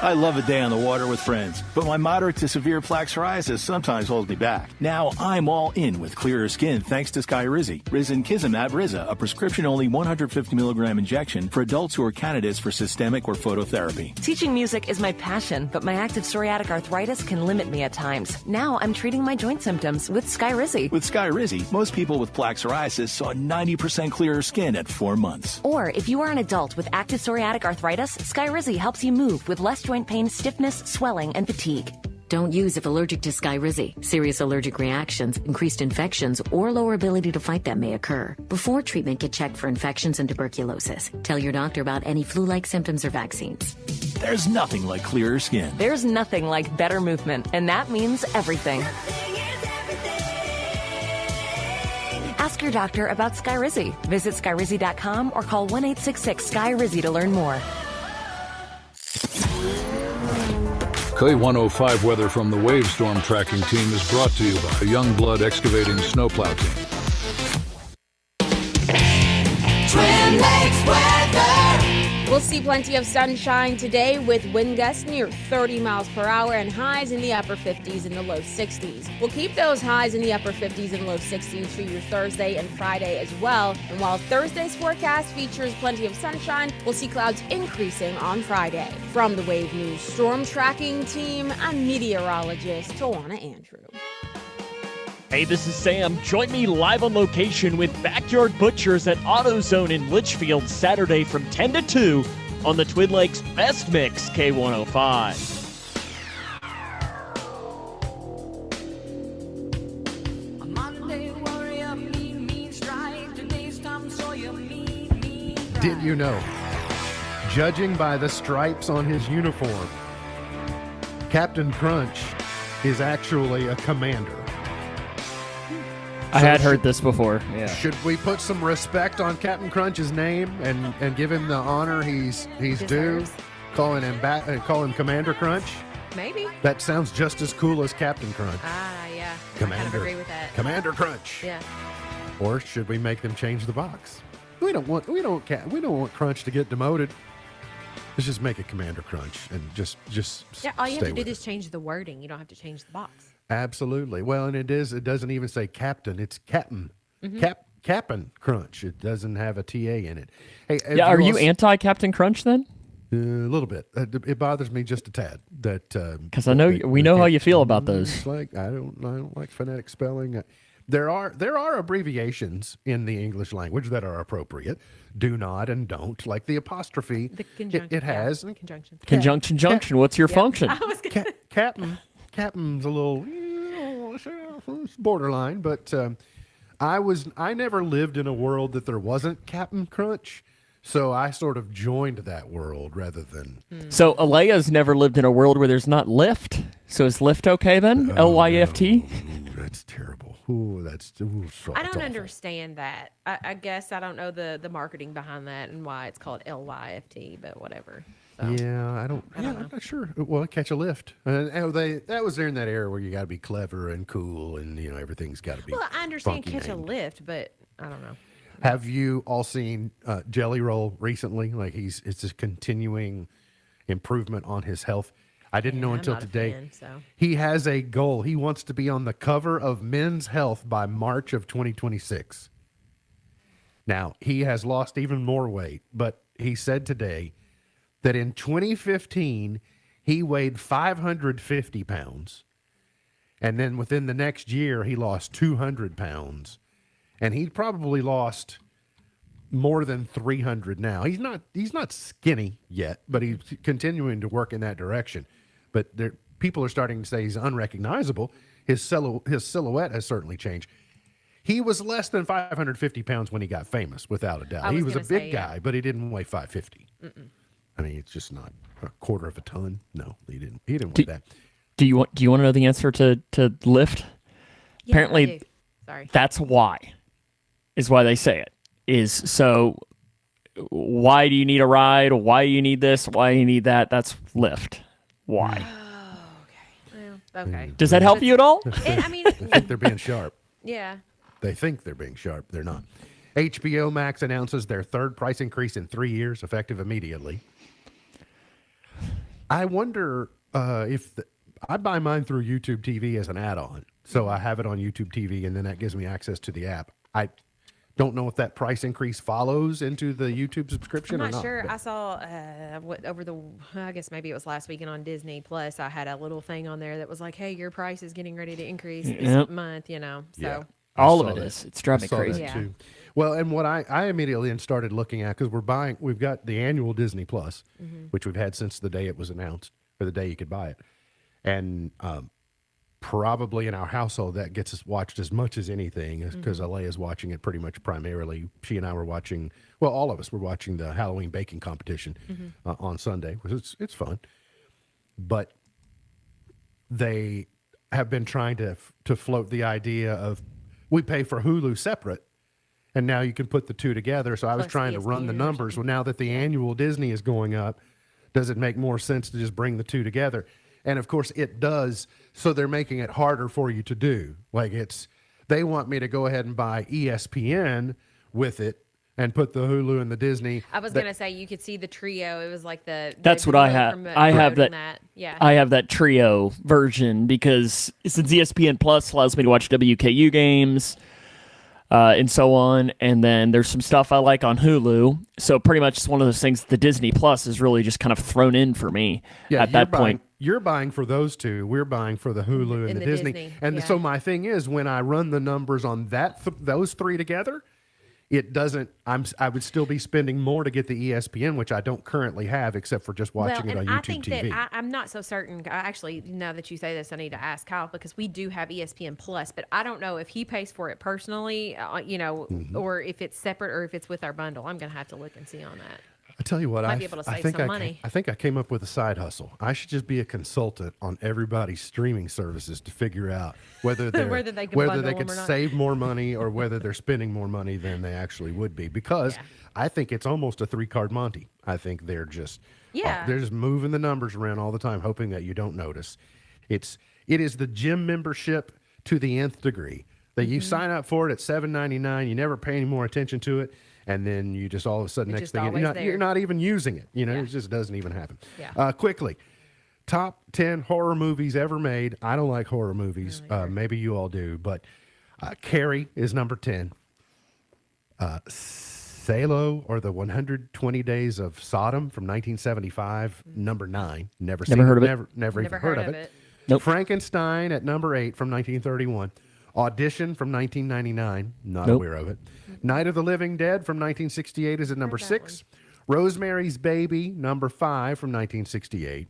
I love a day on the water with friends, but my moderate to severe plaque psoriasis sometimes holds me back. Now I'm all in with clearer skin thanks to Skyrizi. Risankizumab Riza, a prescription-only 150 milligram injection for adults who are candidates for systemic or phototherapy. Teaching music is my passion, but my active psoriatic arthritis can limit me at times. Now I'm treating my joint symptoms with Skyrizi. With Skyrizi, most people with plaque psoriasis saw 90% clearer skin at 4 months. Or if you are an adult with active psoriatic arthritis, Skyrizi helps you move with less joint pain, stiffness, swelling, and fatigue. Don't use if allergic to Skyrizi. Serious allergic reactions, increased infections, or lower ability to fight them may occur. Before treatment, get checked for infections and tuberculosis. Tell your doctor about any flu-like symptoms or vaccines. There's nothing like clearer skin. There's nothing like better movement, and that means everything. Ask your doctor about Skyrizi. Visit Skyrizi.com or call 1-866-SKY-RIZI to learn more. K105 weather from the Wave Storm Tracking Team is brought to you by Youngblood Excavating Snowplow Team. Twin Lakes weather. We'll see plenty of sunshine today with wind gusts near 30 miles per hour and highs in the upper 50s and the low 60s. We'll keep those highs in the upper 50s and low 60s for your Thursday and Friday as well. And while Thursday's forecast features plenty of sunshine, we'll see clouds increasing on Friday. From the Wave News Storm Tracking Team, I'm meteorologist Tawana Andrew. Hey, this is Sam. Join me live on location with Backyard Butchers at AutoZone in Litchfield Saturday from 10 to 2 on the Twin Lakes Best Mix K105. Did you know? Judging by the stripes on his uniform, Captain Crunch is actually a commander. I had heard this before. Yeah. Should we put some respect on Captain Crunch's name and give him the honor he's due? Call him Commander Crunch? Maybe. That sounds just as cool as Captain Crunch. Ah, yeah. Commander. I kind of agree with that. Commander Crunch. Yeah. Or should we make them change the box? We don't want Crunch to get demoted. Let's just make it Commander Crunch and just Yeah, all you have stay to do with is change the wording. You don't have to change the box. Absolutely. Well, and it doesn't even say captain. It's captain. Captain Crunch. It doesn't have a TA in it. Hey, Yeah, are you anti-Captain Crunch then? A little bit. It bothers me just a tad that because I know we know how you feel about those. It's like I don't like phonetic spelling. There are abbreviations in the English language that are appropriate. Do not and don't, like the apostrophe. The conjunction. It has conjunction. Conjunction junction. What's your function? Captain's a little borderline, but I never lived in a world that there wasn't Captain Crunch, so I sort of joined that world rather than. So Alea's never lived in a world where there's not Lyft. So is Lyft okay then? L-Y-F-T? That's terrible. Ooh, I don't understand that. I guess I don't know the marketing behind that and why it's called LYFT, but whatever. So. Yeah, I'm not sure. Well, catch a lift. That was during that era where you got to be clever and cool, and everything's got to be. Well, I understand funky catch a named. lift, but I don't know. Have you all seen Jelly Roll recently? Like it's just continuing improvement on his health. I didn't know I'm until not a today. fan, so. He has a goal. He wants to be on the cover of Men's Health by March of 2026. Now, he has lost even more weight, but he said today that in 2015, he weighed 550 pounds. And then within the next year, he lost 200 pounds. And he probably lost more than 300 now. He's not skinny yet, but he's continuing to work in that direction. But people are starting to say he's unrecognizable. His silhouette has certainly changed. He was less than 550 pounds when he got famous, without a doubt. He was a big guy, but he didn't weigh 550. I mean, it's just not a quarter of a ton. No, he didn't weigh that. Do you want to know the answer to lift? Yeah, Apparently, I do. Sorry. that's why they say it. Is so why do you need a ride? Why do you need this? Why do you need that? That's lift. Why? Well, okay. Does that help you at all? I mean, They think they're being sharp. yeah. They think they're being sharp. They're not. HBO Max announces their third price increase in 3 years, effective immediately. I wonder I buy mine through YouTube TV as an add-on. So I have it on YouTube TV, and then that gives me access to the app. I don't know if that price increase follows into the YouTube subscription I'm or not not. sure. but- I saw I guess maybe it was last weekend on Disney Plus. I had a little thing on there that was like, "Hey, your price is getting ready to increase this Yep. month." So Yeah. All I of saw it that. is. It's driving I me saw crazy. that too. Well, and what I immediately then started looking at, because we've got the annual Disney Plus, which we've had since the day it was announced, or the day you could buy it. And probably in our household, that gets us watched as much as anything, because Alea's watching it pretty much primarily. She and I were watching, well, all of us were watching the Halloween baking competition on Sunday, which it's fun. But they have been trying to float the idea of we pay for Hulu separate, and now you can put the two together. So I was Plus trying to run the ESPN or numbers. Well, now that the annual Disney is going up, does it make more sense to just bring the two together? And of course it does. So they're making it harder for you to do. Like they want me to go ahead and buy ESPN with it and put the Hulu and the Disney. I was gonna say you could see the trio. It was like That's what I have. I have that. Yeah. I have that trio version because since ESPN Plus allows me to watch WKU games and so on, and then there's some stuff I like on Hulu. So pretty much it's one of those things. The Disney Plus is really just kind of thrown in for me at that point. You're buying for those two. We're buying for the Hulu and the Disney. And so my thing is, when I run the numbers on those three together, it doesn't. I would still be spending more to get the ESPN, which I don't currently have, except for just watching it on YouTube I think TV. that I'm not so certain. Actually, now that you say this, I need to ask Kyle because we do have ESPN Plus, but I don't know if he pays for it personally, or if it's separate or if it's with our bundle. I'm going to have to look and see on that. I tell you what, Might be able to save think some money. I think I came up with a side hustle. I should just be a consultant on everybody's streaming services to figure out whether Whether they can whether bundle they them could or not. save more money or whether they're spending more money than they actually would be. Because I think it's almost a 3-card Monty. I think they're just they're just moving the numbers around all the time, hoping that you don't notice. It is the gym membership to the nth degree. That you sign up for it at $7.99, you never pay any more attention to it. And then you just all of a sudden, It's next just thing always there. you're not even using it. It just doesn't even happen. Yeah. Quickly, top 10 horror movies ever made. I don't like horror movies. Maybe you all do, but Carrie is number 10. Salo, or the 120 Days of Sodom from 1975, number 9. Never seen heard of it. Never even heard of it. Nope. Frankenstein at number 8 from 1931. Audition from 1999. Not Nope. aware of it. Night of the Living Dead from 1968 is at number 6. Rosemary's Baby, number 5 from 1968.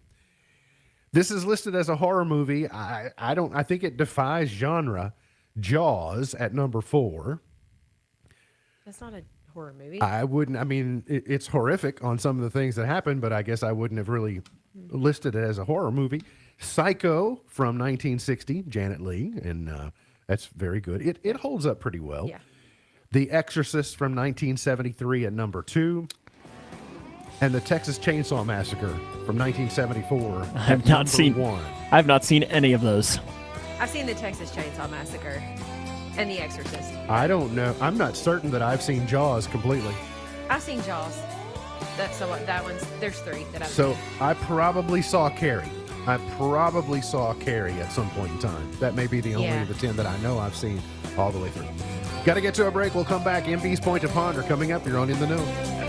This is listed as a horror movie. I think it defies genre. Jaws at number 4. That's not a horror movie. It's horrific on some of the things that happen, but I guess I wouldn't have really listed it as a horror movie. Psycho from 1960, Janet Leigh, and that's very good. It holds up pretty well. Yeah. The Exorcist from 1973 at number 2. and the Texas Chainsaw Massacre from 1974. I have not seen one. I have not seen any of those. I've seen the Texas Chainsaw Massacre and The Exorcist. I don't know. I'm not certain that I've seen Jaws completely. I've seen Jaws. That one's. There's 3 that I've So seen. I probably saw Carrie. I probably saw Carrie at some point in time. That may be the only of the 10 that I know I've seen all the way through. Got to get to a break. We'll come back. MB's Point to Ponder coming up. You're on In the Know.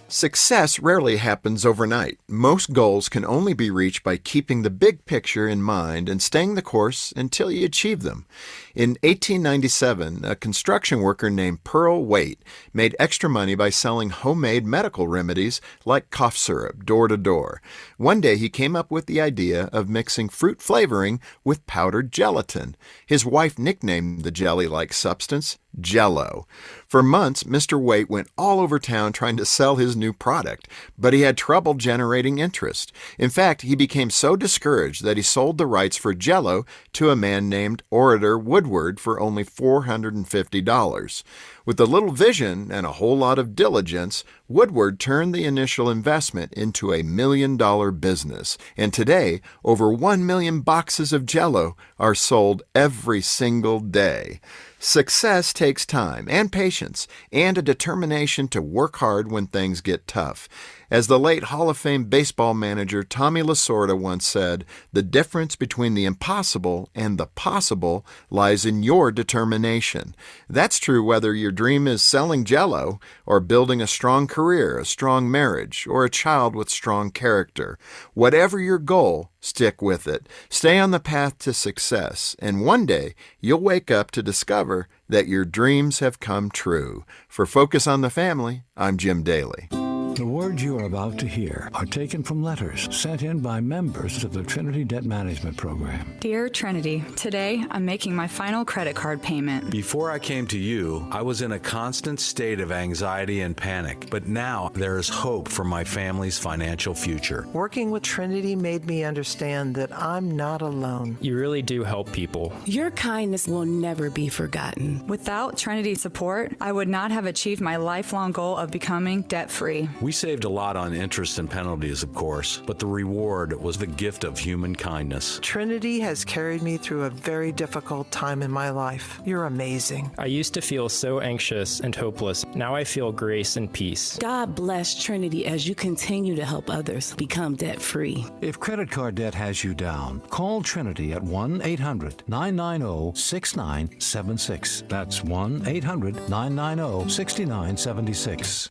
Success rarely happens overnight. Most goals can only be reached by keeping the big picture in mind and staying the course until you achieve them. In 1897, a construction worker named Pearl Waite made extra money by selling homemade medical remedies like cough syrup door to door. One day he came up with the idea of mixing fruit flavoring with powdered gelatin. His wife nicknamed the jelly-like substance Jell-O. For months, Mr. Waite went all over town trying to sell his new product, but he had trouble generating interest. In fact, he became so discouraged that he sold the rights for Jell-O to a man named Orator Woodward for only $450. With a little vision and a whole lot of diligence, Woodward turned the initial investment into $1 million business, and today, over 1 million boxes of Jell-O are sold every single day. Success takes time and patience and a determination to work hard when things get tough. As the late Hall of Fame baseball manager Tommy Lasorda once said, the difference between the impossible and the possible lies in your determination. That's true whether your dream is selling Jell-O or building a strong career, a strong marriage, or a child with strong character. Whatever your goal, stick with it. Stay on the path to success, and one day you'll wake up to discover that your dreams have come true. For Focus on the Family, I'm Jim Daly. The words you are about to hear are taken from letters sent in by members of the Trinity Debt Management Program. Dear Trinity, today I'm making my final credit card payment. Before I came to you, I was in a constant state of anxiety and panic, but now there is hope for my family's financial future. Working with Trinity made me understand that I'm not alone. You really do help people. Your kindness will never be forgotten. Without Trinity's support, I would not have achieved my lifelong goal of becoming debt-free. We saved a lot on interest and penalties, of course, but the reward was the gift of human kindness. Trinity has carried me through a very difficult time in my life. You're amazing. I used to feel so anxious and hopeless. Now I feel grace and peace. God bless Trinity as you continue to help others become debt-free. If credit card debt has you down, call Trinity at 1-800-990-6976. That's 1-800-990-6976.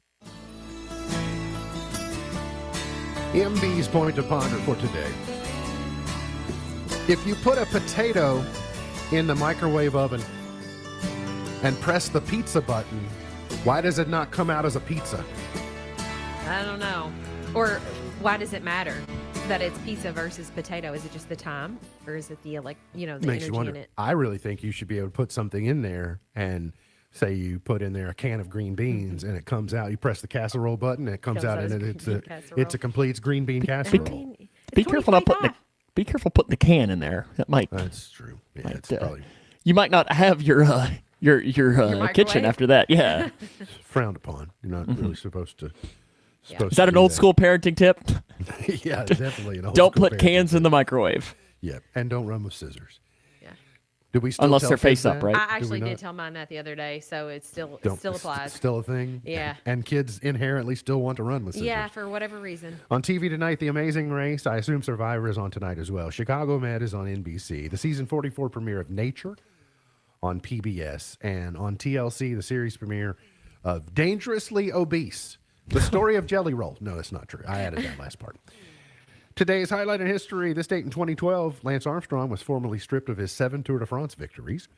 MB's Point to Ponder for today. If you put a potato in the microwave oven and press the pizza button, why does it not come out as a pizza? I don't know. Or why does it matter that it's pizza versus potato? Is it just the time, or is it the the Makes energy you wonder. in it? I really think you should be able to put something in there and say you put in there a can of green beans and it comes out. You press the casserole button and it comes out and it's a complete green bean casserole. Be careful not putting putting the can in there. That might. That's true. Yeah, it's probably you might not have your kitchen after that. Yeah, it's frowned upon. You're not really supposed to. Is that an old school parenting tip? Yeah, definitely an old Don't school put cans in the microwave. Yeah, and don't run with scissors. Did we still Unless tell they're kids face up, that? right? I actually did tell mine that the other day, so it still applies. Still a thing? Yeah. And kids inherently still want to run with scissors. Yeah, for whatever reason. On TV tonight, The Amazing Race. I assume Survivor is on tonight as well. Chicago Med is on NBC. The season 44 premiere of Nature on PBS. And on TLC, the series premiere of Dangerously Obese. The story of Jelly Roll. No, that's not true. I added that last part. Today's highlight in history. This date in 2012, Lance Armstrong was formally stripped of his 7 Tour de France victories.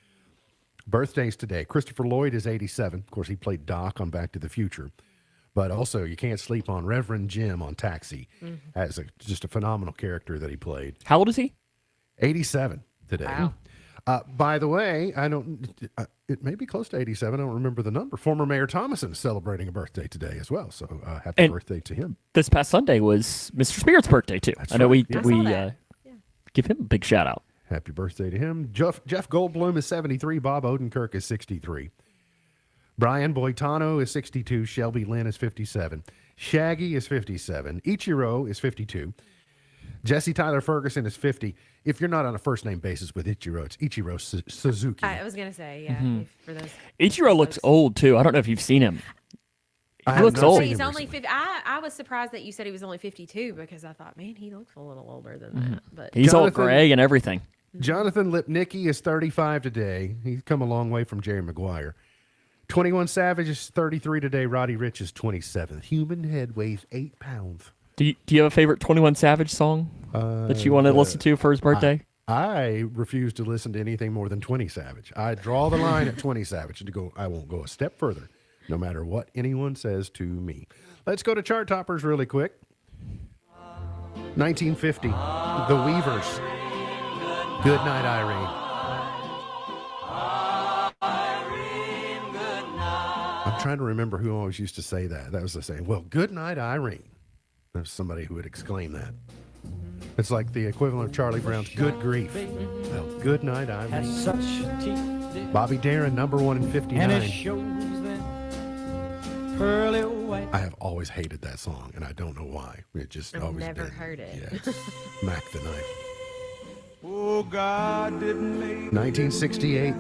Birthdays today. Christopher Lloyd is 87. Of course, he played Doc on Back to the Future. But also, you can't sleep on Reverend Jim on Taxi as just a phenomenal character that he played. How old is he? 87 today. Wow. By the way, it may be close to 87. I don't remember the number. Former Mayor Thomason is celebrating a birthday today as well. So happy birthday to him. This past Sunday was Mr. Spirit's birthday too. That's I know right. we give him a big shout out. Happy birthday to him. Jeff Goldblum is 73. Bob Odenkirk is 63. Brian Boitano is 62. Shelby Lynn is 57. Shaggy is 57. Ichiro is 52. Jesse Tyler Ferguson is 50. If you're not on a first-name basis with Ichiro, it's Ichiro Suzuki. I was going to say, yeah. For those Ichiro looks old, too. I don't know if you've seen him. He looks old. He's only 50. I was surprised that you said he was only 52 because I thought, man, he looks a little older than that. But He's all gray and everything. Jonathan Lipnicki is 35 today. He's come a long way from Jerry Maguire. 21 Savage is 33 today. Roddy Ricch is 27. Human head weighs 8 pounds. Do you have a favorite 21 Savage song that you want to listen to for his birthday? I refuse to listen to anything more than 20 Savage. I draw the line at 20 Savage and I won't go a step further, no matter what anyone says to me. Let's go to chart toppers really quick. 1950, The Weavers. Good Night, Irene. I'm trying to remember who always used to say that. That was the saying, well, good night, Irene. There's somebody who would exclaim that. It's like the equivalent of Charlie Brown's good grief. Well, good night, Irene. Bobby Darin, number 1 in 59. I have always hated that song, and I don't know why. It just I've always never been. heard it. Yeah, Mac the Knife. Oh, God didn't make 1968.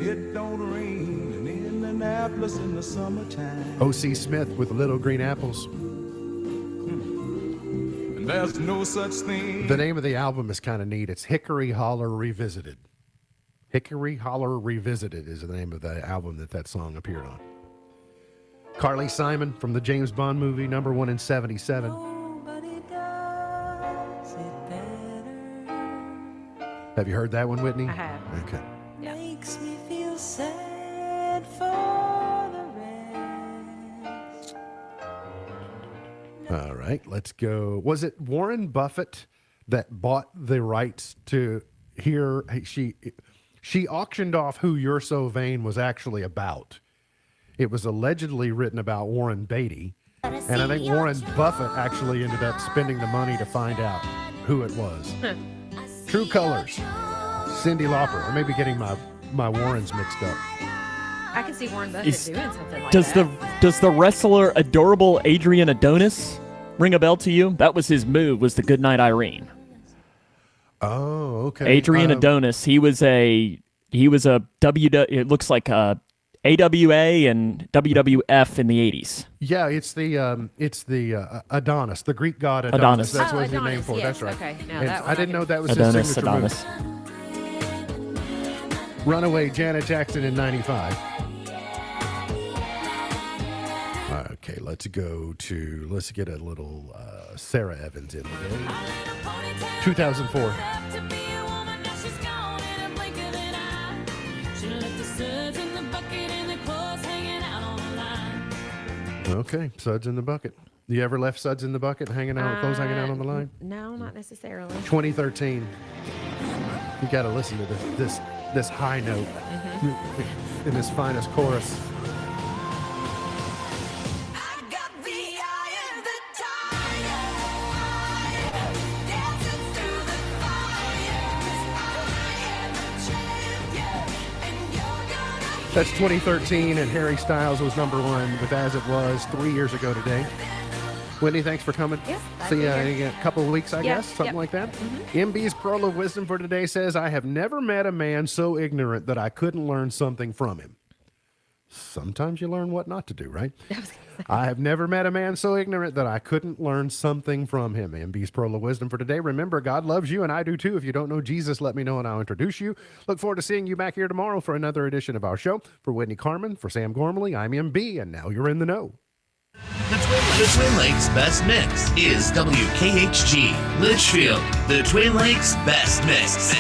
it don't rain in Indianapolis in the summertime. O.C. Smith with Little Green Apples. And there's no such thing. The name of the album is kind of neat. It's Hickory Holler Revisited. Hickory Holler Revisited is the name of the album that song appeared on. Carly Simon from the James Bond movie, number 1 in 77. Have you heard that one, Whitney? I have. Okay. Yeah. Makes me feel sad for the rest. All right, let's go. Was it Warren Buffett that bought the rights to hear? She auctioned off who You're So Vain was actually about. It was allegedly written about Warren Beatty, and I think Warren Buffett actually ended up spending the money to find out who it was. True Colors, Cyndi Lauper. I may be getting my Warrens mixed up. I can see Warren Buffett doing something like Does that. does the wrestler adorable Adrian Adonis ring a bell to you? That was his move, was the Goodnight Irene. Oh, okay. Adrian Adonis. He was a it looks like a AWA and WWF in the 80s. Yeah, it's the Adonis, the Greek god Adonis. That's what his name for. Yes. That's right. Okay. Now And that one I didn't know that was Adonis, his signature Adonis. move. Runaway Janet Jackson in 95. Okay, let's get a little Sarah Evans in today. 2004. Okay, Suds in the Bucket. You ever left Suds in the Bucket hanging out, clothes hanging out on the line? No, not necessarily. 2013. You got to listen to this high note in this finest chorus. That's 2013, and Harry Styles was number 1 with As It Was 3 years ago today. Whitney, thanks for coming. Yeah, see you in a couple of weeks, I Yeah, guess, something yeah. like that. MB's Pearl of Wisdom for today says, I have never met a man so ignorant that I couldn't learn something from him. Sometimes you learn what not to do, right? I have never met a man so ignorant that I couldn't learn something from him. MB's Pearl of Wisdom for today. Remember, God loves you, and I do too. If you don't know Jesus, let me know, and I'll introduce you. Look forward to seeing you back here tomorrow for another edition of our show. For Whitney Carmen, for Sam Gormley, I'm MB, and now you're in the know. The Twin Lakes Best Mix is WKHG Litchfield. The Twin Lakes Best Mix.